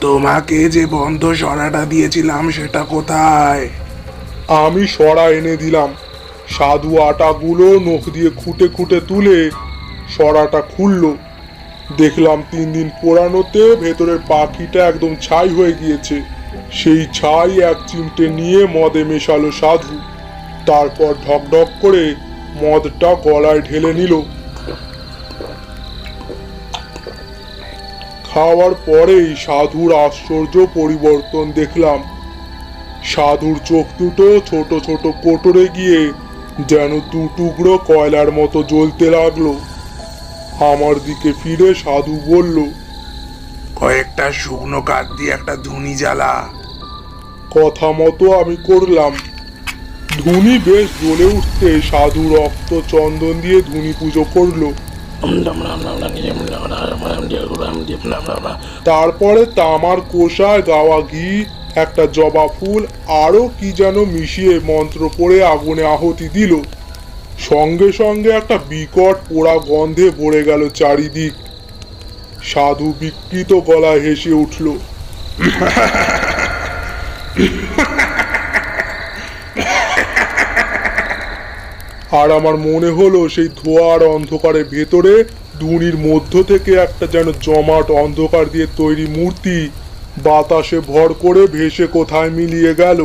তোমাকে যে বন্ধ সরাটা দিয়েছিলাম সেটা কোথায়? আমি সরা এনে দিলাম। সাধু আটাগুলো নখ দিয়ে খুঁটে খুঁটে তুলে সরাটা খুললো। দেখলাম 3 দিন পোড়ানোতে ভেতরের পাখিটা একদম ছাই হয়ে গিয়েছে। সেই ছাই এক চিমটে নিয়ে মদে মেশালো সাধু। তারপর ঢক ঢক করে মদটা গলায় ঢেলে নিল। খাওয়ার পরেই সাধুর আশ্চর্য পরিবর্তন দেখলাম। সাধুর চোখ দুটো ছোট ছোট কোটরে গিয়ে যেন 2 টুকরো কয়লার মতো জ্বলতে লাগলো। আমার দিকে ফিরে সাধু বলল, কয়েকটা শুকনো কাঠ দিয়ে একটা ধুনি জ্বালা। কথা মতো আমি করলাম। ধুনি বেশ জ্বলে উঠতে সাধু রক্ত চন্দন দিয়ে ধুনি পুজো করলো। তারপরে তামার কোষায় গাওয়া ঘি, একটা জবা ফুল, আরো কি যেন মিশিয়ে মন্ত্র পড়ে আগুনে আহুতি দিল। সঙ্গে সঙ্গে একটা বিকট পোড়া গন্ধে ভরে গেল চারিদিক। সাধু বিকৃত গলায় হেসে উঠল। আর আমার মনে হলো সেই ধোঁয়ার অন্ধকারের ভেতরে ধুনির মধ্য থেকে একটা যেন জমাট অন্ধকার দিয়ে তৈরি মূর্তি বাতাসে ভর করে ভেসে কোথায় মিলিয়ে গেল।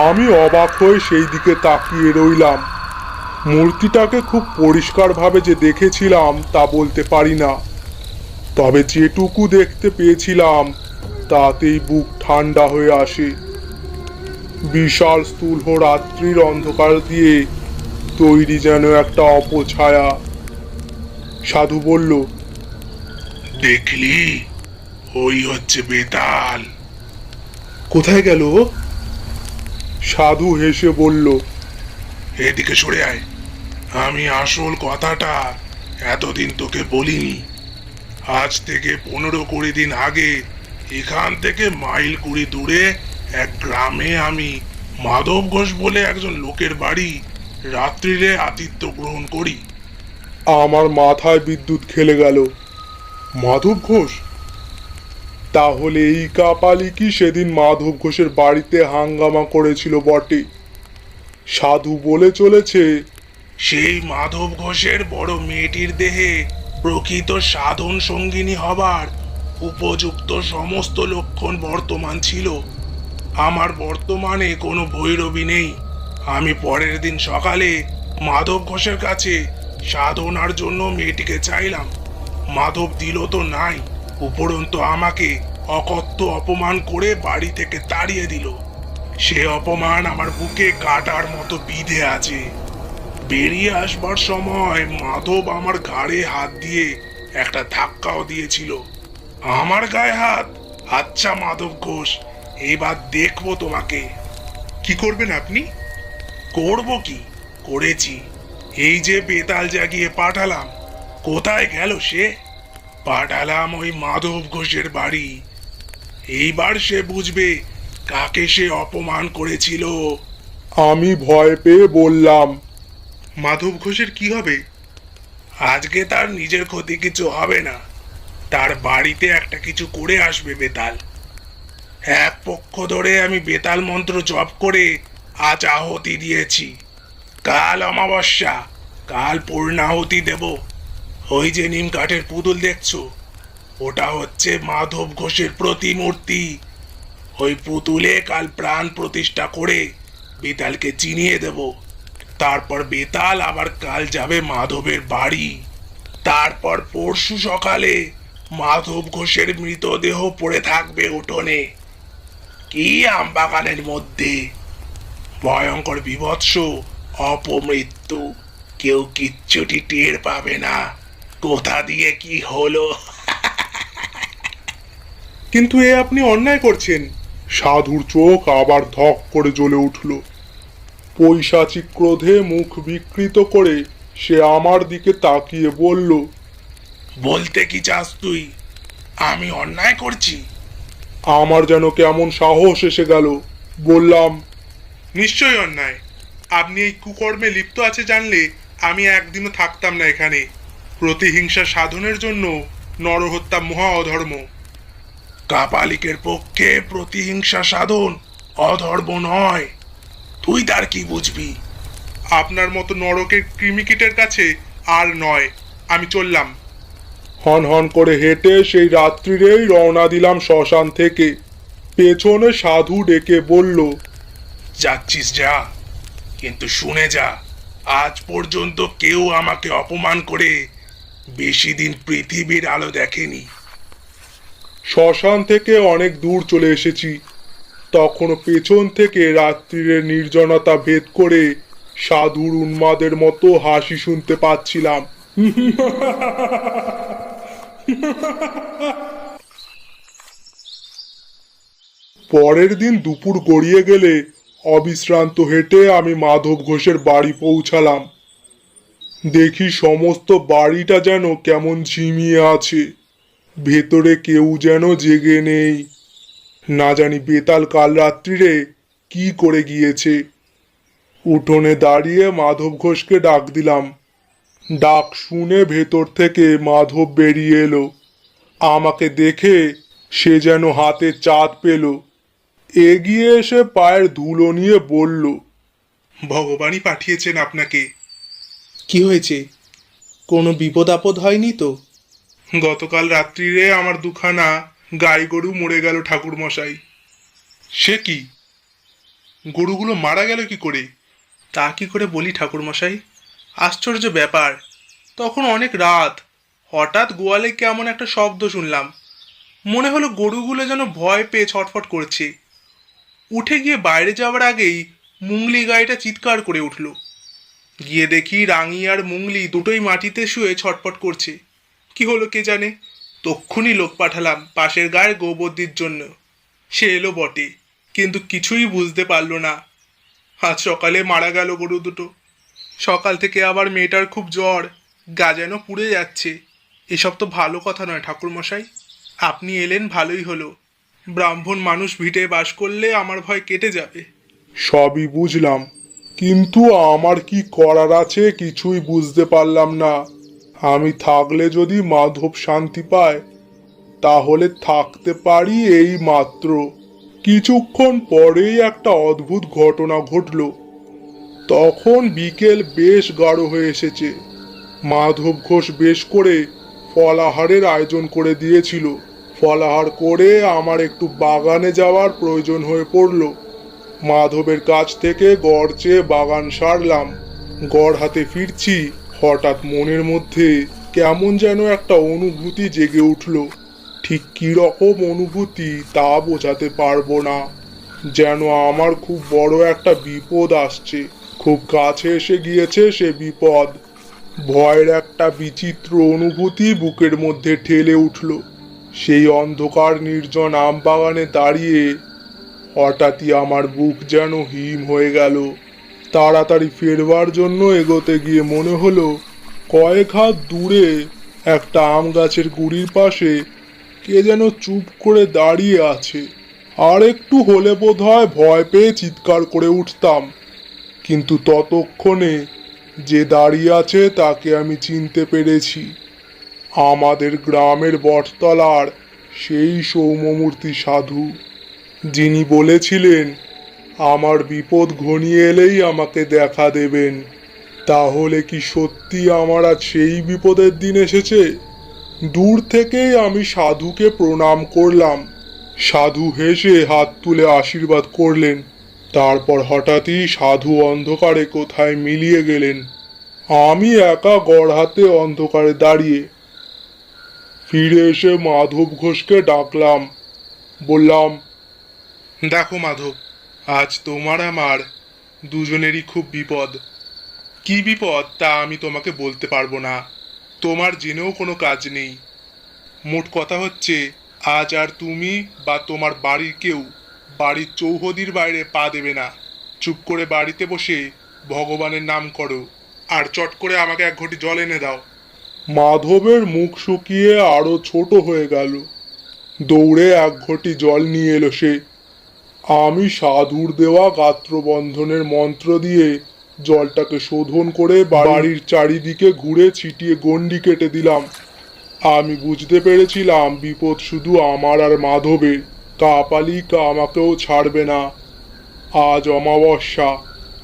আমি অবাক হয়ে সেই দিকে তাকিয়ে রইলাম। মূর্তিটাকে খুব পরিষ্কারভাবে যে দেখেছিলাম তা বলতে পারি না, তবে যেটুকু দেখতে পেয়েছিলাম তাতেই বুক ঠান্ডা হয়ে আসে। বিশাল স্থূল রাত্রির অন্ধকার দিয়ে তৈরি যেন একটা অপছায়া। সাধু বলল, দেখলি, ওই হচ্ছে বেতাল। কোথায় গেল? সাধু হেসে বলল, এদিকে সরে আয়। আমি আসল কথাটা এতদিন তোকে বলিনি। আজ থেকে 15-20 দিন আগে এখান থেকে মাইল 20 দূরে এক গ্রামে আমি মাধব ঘোষ বলে একজন লোকের বাড়ি রাত্রিরে আতিথ্য গ্রহণ করি। আমার মাথায় বিদ্যুৎ খেলে গেল। মাধব ঘোষ? তাহলে এই কাপালি কি সেদিন মাধব ঘোষের বাড়িতে হাঙ্গামা করেছিল বটে? সাধু বলে চলেছে, সেই মাধব ঘোষের বড় মেয়েটির দেহে প্রকৃত সাধন সঙ্গিনী হবার উপযুক্ত সমস্ত লক্ষণ বর্তমান ছিল। আমার বর্তমানে কোনো ভৈরবী নেই। আমি পরের দিন সকালে মাধব ঘোষের কাছে সাধনার জন্য মেয়েটিকে চাইলাম। মাধব দিল তো নাই, উপরন্তু আমাকে অকথ্য অপমান করে বাড়ি থেকে তাড়িয়ে দিল। সে অপমান আমার বুকে কাটার মতো বিঁধে আছে। বেরিয়ে আসবার সময় মাধব আমার ঘাড়ে হাত দিয়ে একটা ধাক্কাও দিয়েছিল। আমার গায়ে হাত? আচ্ছা মাধব ঘোষ, এবার দেখবো তোমাকে। কি করবেন আপনি? করব কি, করেছি। এই যে বেতাল জাগিয়ে পাঠালাম। কোথায় গেল সে? পাঠালাম ওই মাধব ঘোষের বাড়ি। এইবার সে বুঝবে কাকে সে অপমান করেছিল। আমি ভয় পেয়ে বললাম, মাধব ঘোষের কি হবে? আজকে তার নিজের ক্ষতি কিছু হবে না। তার বাড়িতে একটা কিছু করে আসবে বেতাল। এক পক্ষ ধরে আমি বেতাল মন্ত্র জপ করে আজ আহুতি দিয়েছি। কাল অমাবস্যা, কাল পূর্ণাহুতি দেব। ওই যে নিম কাঠের পুতুল দেখছো, ওটা হচ্ছে মাধব ঘোষের প্রতিমূর্তি। ওই পুতুলে কাল প্রাণ প্রতিষ্ঠা করে বেতালকে চিনিয়ে দেব। তারপর বেতাল আবার কাল যাবে মাধবের বাড়ি। তারপর পরশু সকালে মাধব ঘোষের মৃতদেহ পড়ে থাকবে উঠোনে কি আমবাগানের মধ্যে। ভয়ঙ্কর বিভৎস অপমৃত্যু। কেউ কিচ্ছুটি টের পাবে না কোথা দিয়ে কি হলো। কিন্তু এ আপনি অন্যায় করছেন। সাধুর চোখ আবার ধক করে জ্বলে উঠল। পৈশাচিক ক্রোধে মুখ বিকৃত করে সে আমার দিকে তাকিয়ে বলল, বলতে কি চাস তুই? আমি অন্যায় করছি? আমার যেন কেমন সাহস এসে গেল। বললাম, নিশ্চয়ই অন্যায়। আপনি এই কুকর্মে লিপ্ত আছে জানলে আমি একদিনও থাকতাম না এখানে। প্রতিহিংসা সাধনের জন্য নরহত্যা মহা অধর্ম। কাপালিকের পক্ষে প্রতিহিংসা সাধন অধর্ম নয়। তুই তার কি বুঝবি? আপনার মতো নরকের কৃমিকীটের কাছে আর নয়। আমি চললাম। হন হন করে হেঁটে সেই রাত্রিরেই রওনা দিলাম শ্মশান থেকে। পেছনে সাধু ডেকে বলল, যাচ্ছিস যা, কিন্তু শুনে যা, আজ পর্যন্ত কেউ আমাকে অপমান করে বেশি দিন পৃথিবীর আলো দেখেনি। শ্মশান থেকে অনেক দূর চলে এসেছি। তখনও পেছন থেকে রাত্রিরের নির্জনতা ভেদ করে সাধুর উন্মাদের মতো হাসি শুনতে পাচ্ছিলাম। পরের দিন দুপুর গড়িয়ে গেলে অবিশ্রান্ত হেঁটে আমি মাধব ঘোষের বাড়ি পৌঁছালাম। দেখি সমস্ত বাড়িটা যেন কেমন ঝিমিয়ে আছে, ভেতরে কেউ যেন জেগে নেই। না জানি বেতাল কাল রাত্রিরে কি করে গিয়েছে। উঠোনে দাঁড়িয়ে মাধব ঘোষকে ডাক দিলাম। ডাক শুনে ভেতর থেকে মাধব বেরিয়ে এলো। আমাকে দেখে সে যেন হাতে চাঁদ পেল। এগিয়ে এসে পায়ের ধুলো নিয়ে বলল, ভগবানই পাঠিয়েছেন আপনাকে। কি হয়েছে? কোনো বিপদ আপদ হয়নি তো? গতকাল রাত্রিরে আমার দুখানা গাই গরু মরে গেল ঠাকুর মশাই। সে কি? গরুগুলো মারা গেল কি করে? তা কি করে বলি ঠাকুর মশাই, আশ্চর্য ব্যাপার। তখন অনেক রাত, হঠাৎ গোয়ালে কেমন একটা শব্দ শুনলাম। মনে হলো গরুগুলো যেন ভয় পেয়ে ছটফট করছে। উঠে গিয়ে বাইরে যাওয়ার আগেই মুংলি গাইটা চিৎকার করে উঠল। গিয়ে দেখি রাঙি আর মুংলি দুটোই মাটিতে শুয়ে ছটফট করছে। কি হলো কে জানে। তক্ষুনি লোক পাঠালাম পাশের গায়ে গোবর্দির জন্য। সে এলো বটে, কিন্তু কিছুই বুঝতে পারলো না। আজ সকালে মারা গেল গরু দুটো। সকাল থেকে আবার মেয়েটার খুব জ্বর, গা যেন পুড়ে যাচ্ছে। এসব তো ভালো কথা নয় ঠাকুর মশাই। আপনি এলেন ভালোই হলো। ব্রাহ্মণ মানুষ ভিটে বাস করলে আমার ভয় কেটে যাবে। সবই বুঝলাম, কিন্তু আমার কি করার আছে কিছুই বুঝতে পারলাম না। আমি থাকলে যদি মাধব শান্তি পায়, তাহলে থাকতে পারি এই মাত্র। কিছুক্ষণ পরেই একটা অদ্ভুত ঘটনা ঘটল। তখন বিকেল বেশ গাঢ় হয়ে এসেছে। মাধব ঘোষ বেশ করে ফলাহারের আয়োজন করে দিয়েছিল। ফলাহার করে আমার একটু বাগানে যাওয়ার প্রয়োজন হয়ে পড়ল। মাধবের কাছ থেকে গড় চেয়ে বাগান সারলাম। গড় হাতে ফিরছি, হঠাৎ মনের মধ্যে কেমন যেন একটা অনুভূতি জেগে উঠল। ঠিক কী রকম অনুভূতি তা বোঝাতে পারবো না। যেন আমার খুব বড় একটা বিপদ আসছে, খুব কাছে এসে গিয়েছে সে বিপদ। ভয়ের একটা বিচিত্র অনুভূতি বুকের মধ্যে ঠেলে উঠল। সেই অন্ধকার নির্জন আম বাগানে দাঁড়িয়ে হঠাৎই আমার বুক যেন হিম হয়ে গেল। তাড়াতাড়ি ফেরবার জন্য এগোতে গিয়ে মনে হলো কয়েক হাত দূরে একটা আম গাছের গুড়ির পাশে কে যেন চুপ করে দাঁড়িয়ে আছে। আর একটু হলে বোধহয় ভয় পেয়ে চিৎকার করে উঠতাম, কিন্তু ততক্ষণে যে দাঁড়িয়ে আছে তাকে আমি চিনতে পেরেছি। আমাদের গ্রামের বটতলার সেই সৌম্যমূর্তি সাধু, যিনি বলেছিলেন আমার বিপদ ঘনিয়ে এলেই আমাকে দেখা দেবেন। তাহলে কি সত্যি আমার আজ সেই বিপদের দিন এসেছে? দূর থেকেই আমি সাধুকে প্রণাম করলাম। সাধু হেসে হাত তুলে আশীর্বাদ করলেন। তারপর হঠাৎই সাধু অন্ধকারে কোথায় মিলিয়ে গেলেন। আমি একা গড় হাতে অন্ধকারে দাঁড়িয়ে। ফিরে এসে মাধব ঘোষকে ডাকলাম। বললাম, দেখো মাধব, আজ তোমার আমার দুজনেরই খুব বিপদ। কি বিপদ তা আমি তোমাকে বলতে পারবো না, তোমার জেনেও কোনো কাজ নেই। মোট কথা হচ্ছে, আজ আর তুমি বা তোমার বাড়ির কেউ বাড়ির চৌহদির বাইরে পা দেবে না। চুপ করে বাড়িতে বসে ভগবানের নাম করো, আর চট করে আমাকে এক ঘটি জল এনে দাও। মাধবের মুখ শুকিয়ে আরো ছোট হয়ে গেল। দৌড়ে এক ঘটি জল নিয়ে এলো সে। আমি সাধুর দেওয়া গাত্রবন্ধনের মন্ত্র দিয়ে জলটাকে শোধন করে বাড়ির চারিদিকে ঘুরে ছিটিয়ে গণ্ডি কেটে দিলাম। আমি বুঝতে পেরেছিলাম বিপদ শুধু আমার আর মাধবের, কাপালিক আমাকেও ছাড়বে না। আজ অমাবস্যা,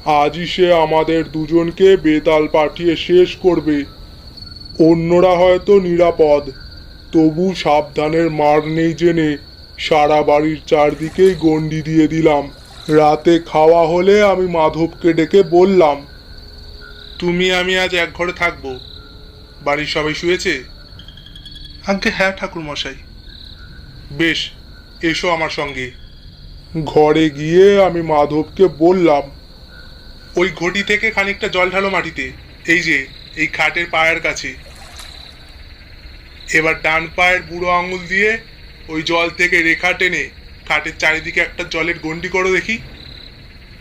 আজই সে আমাদের দুজনকে বেতাল পাঠিয়ে শেষ করবে। অন্যরা হয়তো নিরাপদ, তবু সাবধানের মার নেই জেনে সারা বাড়ির চারদিকেই গণ্ডি দিয়ে দিলাম। রাতে খাওয়া হলে আমি মাধবকে ডেকে বললাম, তুমি আমি আজ এক ঘরে থাকবো। বাড়ির সবাই শুয়েছে? আজ্ঞে হ্যাঁ ঠাকুর মশাই। বেশ, এসো আমার সঙ্গে। ঘরে গিয়ে আমি মাধবকে বললাম, ওই ঘটি থেকে খানিকটা জল ঢালো মাটিতে, এই যে এই খাটের পায়ের কাছে। এবার ডান পায়ের বুড়ো আঙুল দিয়ে ওই জল থেকে রেখা টেনে খাটের চারিদিকে একটা জলের গণ্ডি করো দেখি।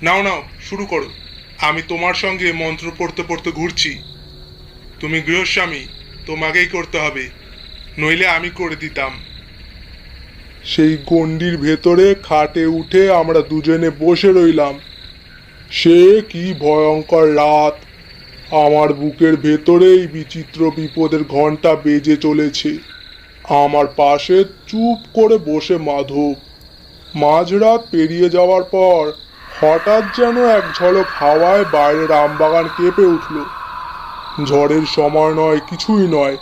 নাও নাও, শুরু করো। আমি তোমার সঙ্গে মন্ত্র পড়তে পড়তে ঘুরছি। তুমি গৃহস্বামী, তোমাকেই করতে হবে, নইলে আমি করে দিতাম। সেই গণ্ডির ভেতরে খাটে উঠে আমরা দুজনে বসে রইলাম। সে কি ভয়ঙ্কর রাত! আমার বুকের ভেতরেই বিচিত্র বিপদের ঘণ্টা বেজে চলেছে। আমার পাশে চুপ করে বসে মাধব। মাঝরাত পেরিয়ে যাওয়ার পর হঠাৎ যেন এক ঝলক হাওয়ায় বাইরের আমবাগান কেঁপে উঠল। ঝড়ের সময় নয়, কিছুই নয়,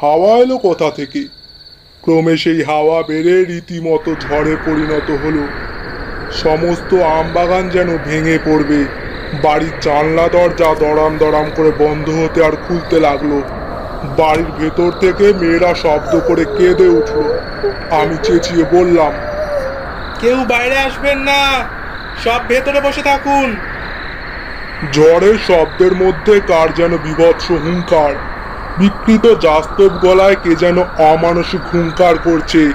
হাওয়া এলো কোথা থেকে? ক্রমে সেই হাওয়া বেড়ে রীতিমতো ঝড়ে পরিণত হলো। সমস্ত আমবাগান যেন ভেঙে পড়বে। বাড়ির জানলা দরজা দড়াম দড়াম করে বন্ধ হতে আর খুলতে লাগলো। বাড়ির ভেতর থেকে মেয়েরা শব্দ করে কেঁদে উঠল। আমি চেঁচিয়ে বললাম, কেউ বাইরে আসবেন না, সব ভেতরে বসে থাকুন। ঝড়ের শব্দের মধ্যে কার যেন বীভৎস হুঙ্কার। বিকৃত যাস্তব গলায় কে যেন অমানসিক হুঙ্কার করছে।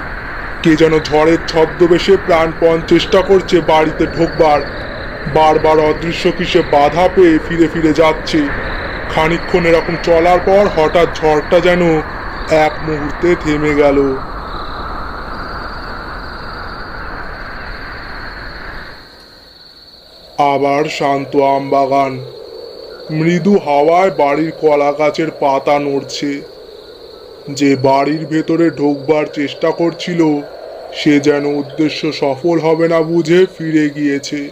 কে যেন ঝড়ের ছদ্মবেশে প্রাণপণ চেষ্টা করছে বাড়িতে ঢোকবার। বারবার অদৃশ্য কিসে বাধা পেয়ে ফিরে ফিরে যাচ্ছে। খানিকক্ষণ এরকম চলার পর হঠাৎ ঝড়টা যেন এক মুহূর্তে থেমে গেল। আবার শান্ত আমবাগান। মৃদু হাওয়ায় বাড়ির কলা গাছের পাতা নড়ছে। যে বাড়ির ভেতরে ঢোকবার চেষ্টা করছিল সে যেন উদ্দেশ্য সফল হবে না বুঝে ফিরে গিয়েছে।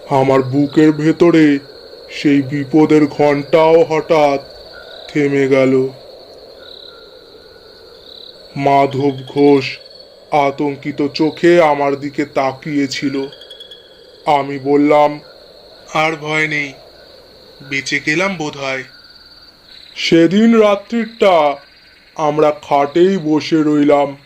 আমার বুকের ভেতরে সেই বিপদের ঘণ্টাও হঠাৎ থেমে গেল। মাধব ঘোষ আতঙ্কিত চোখে আমার দিকে তাকিয়েছিল। আমি বললাম, আর ভয় নেই, বেঁচে গেলাম বোধ হয়। সেদিন রাত্রিটা আমরা খাটেই বসে রইলাম।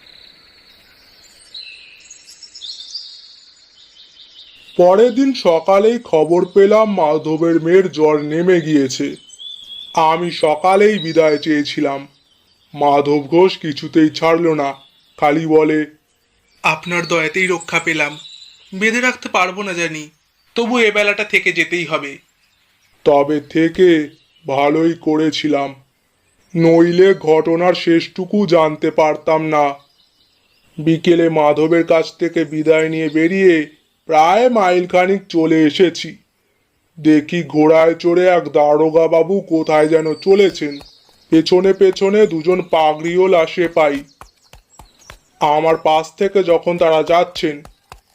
পরের দিন সকালেই খবর পেলাম মাধবের মেয়ের জ্বর নেমে গিয়েছে। আমি সকালেই বিদায় চেয়েছিলাম। মাধব ঘোষ কিছুতেই ছাড়ল না, খালি বলে, আপনার দয়াতেই রক্ষা পেলাম। বেঁধে রাখতে পারবো না জানি, তবু এ বেলাটা থেকে যেতেই হবে। তবে থেকে ভালোই করেছিলাম, নইলে ঘটনার শেষটুকু জানতে পারতাম না। বিকেলে মাধবের কাছ থেকে বিদায় নিয়ে বেরিয়ে প্রায় মাইলখানিক চলে এসেছি। দেখি ঘোড়ায় চড়ে এক দারোগা বাবু কোথায় যেন চলেছেন। পেছনে পেছনে দুজন পাগড়িওয়ালা সেপাই। আমার পাশ থেকে যখন তারা যাচ্ছেন,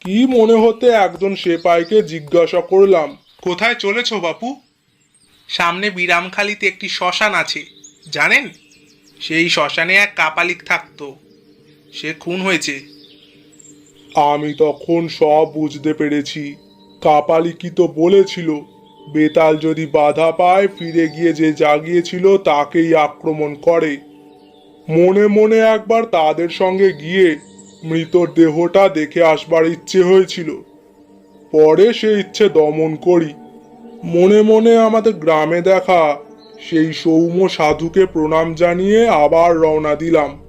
কি মনে হতে একজন সেপাইকে জিজ্ঞাসা করলাম, কোথায় চলেছো বাপু? সামনে বিরামখালিতে একটি শ্মশান আছে, জানেন? সেই শ্মশানে এক কাপালিক থাকতো, সে খুন হয়েছে। আমি তখন সব বুঝতে পেরেছি। কাপালিকি তো বলেছিল বেতাল যদি বাধা পায় ফিরে গিয়ে যে জাগিয়েছিল তাকেই আক্রমণ করে। মনে মনে একবার তাদের সঙ্গে গিয়ে মৃতর দেহটা দেখে আসবার ইচ্ছে হয়েছিল। পরে সে ইচ্ছে দমন করি। মনে মনে আমাদের গ্রামে দেখা সেই সৌম্য সাধুকে প্রণাম জানিয়ে আবার রওনা দিলাম।